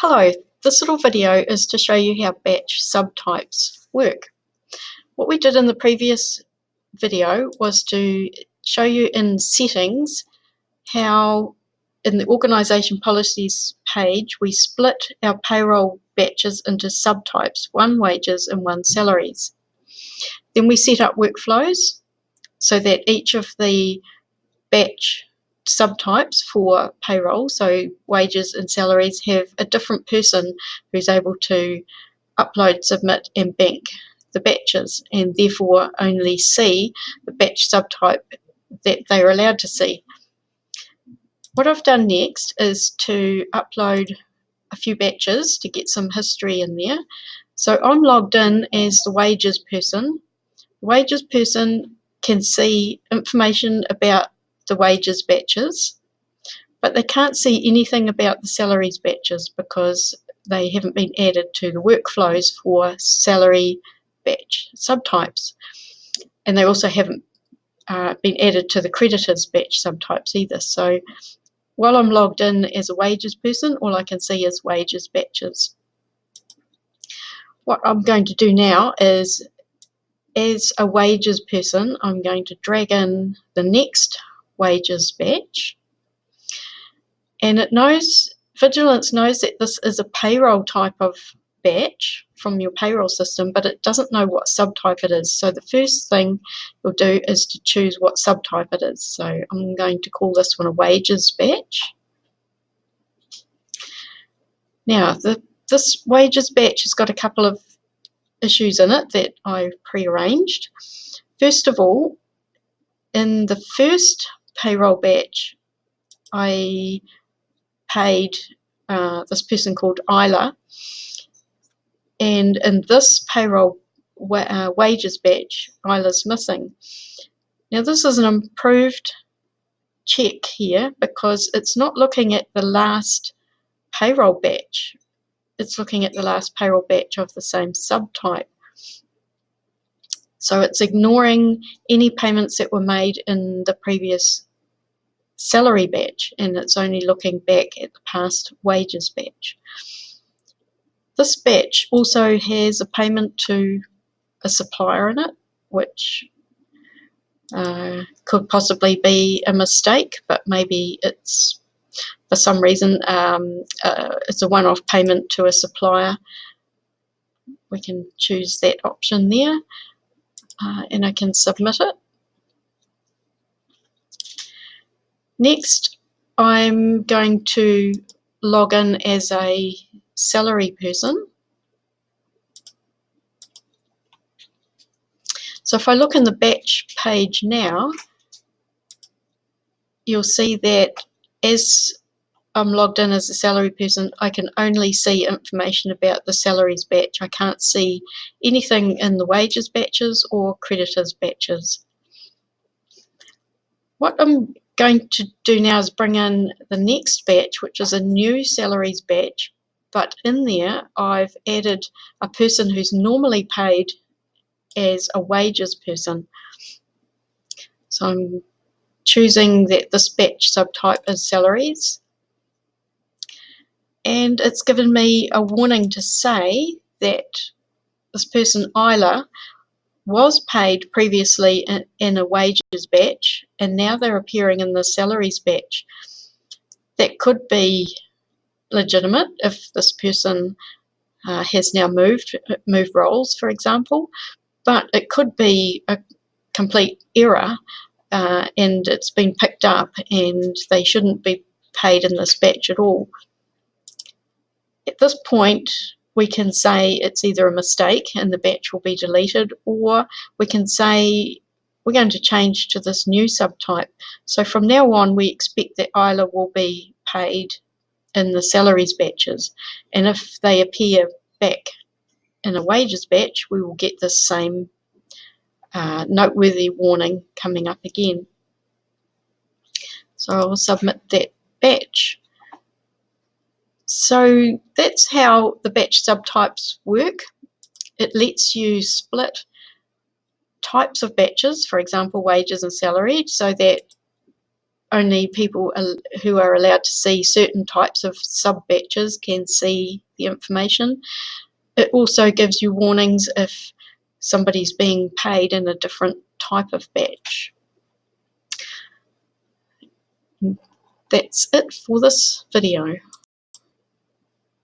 Hello, this little video is to show you how batch subtypes work. What we did in the previous video was to show you in settings how in the organisation policies page we split our payroll batches into subtypes, one wages and one salaries. Then we set up workflows so that each of the batch subtypes for payroll, so wages and salaries, have a different person who's able to upload, submit and bank the batches, and therefore only see the batch subtype that they're allowed to see. What I've done next is to upload a few batches to get some history in there. So I'm logged in as the wages person. The wages person can see information about the wages batches, but they can't see anything about the salaries batches because they haven't been added to the workflows for salary batch subtypes, and they also haven't been added to the creditors batch subtypes either. So while I'm logged in as a wages person, all I can see is wages batches. What I'm going to do now is, as a wages person, I'm going to drag in the next wages batch, and it knows, Vigilance knows that this is a payroll type of batch from your payroll system, but it doesn't know what subtype it is. So the first thing you'll do is to choose what subtype it is. So I'm going to call this one a wages batch. Now this wages batch has got a couple of issues in it that I prearranged. First of all, in the first payroll batch, I paid this person called Isla, and in this payroll wages batch, Isla's missing. Now this is an improved check here because it's not looking at the last payroll batch, it's looking at the last payroll batch of the same subtype. So it's ignoring any payments that were made in the previous salary batch, and it's only looking back at the past wages batch. This batch also has a payment to a supplier in it, which could possibly be a mistake, but maybe it's, for some reason, it's a one-off payment to a supplier. We can choose that option there, and I can submit it. Next, I'm going to log in as a salary person. So if I look in the batch page now, you'll see that as I'm logged in as a salary person, I can only see information about the salaries batch. I can't see anything in the wages batches or creditors batches. What I'm going to do now is bring in the next batch, which is a new salaries batch, but in there I've added a person who's normally paid as a wages person. So I'm choosing that this batch subtype is salaries, and it's given me a warning to say that this person Isla was paid previously in a wages batch, and now they're appearing in the salaries batch. That could be legitimate if this person has now moved roles, for example, but it could be a complete error, and it's been picked up and they shouldn't be paid in this batch at all. At this point, we can say it's either a mistake and the batch will be deleted, or we can say we're going to change to this new subtype. So from now on, we expect that Isla will be paid in the salaries batches, and if they appear back in a wages batch, we will get this same noteworthy warning coming up again. So I'll submit that batch. So that's how the batch subtypes work. It lets you split types of batches, for example wages and salary, so that only people who are allowed to see certain types of sub-batches can see the information. It also gives you warnings if somebody's being paid in a different type of batch. That's it for this video.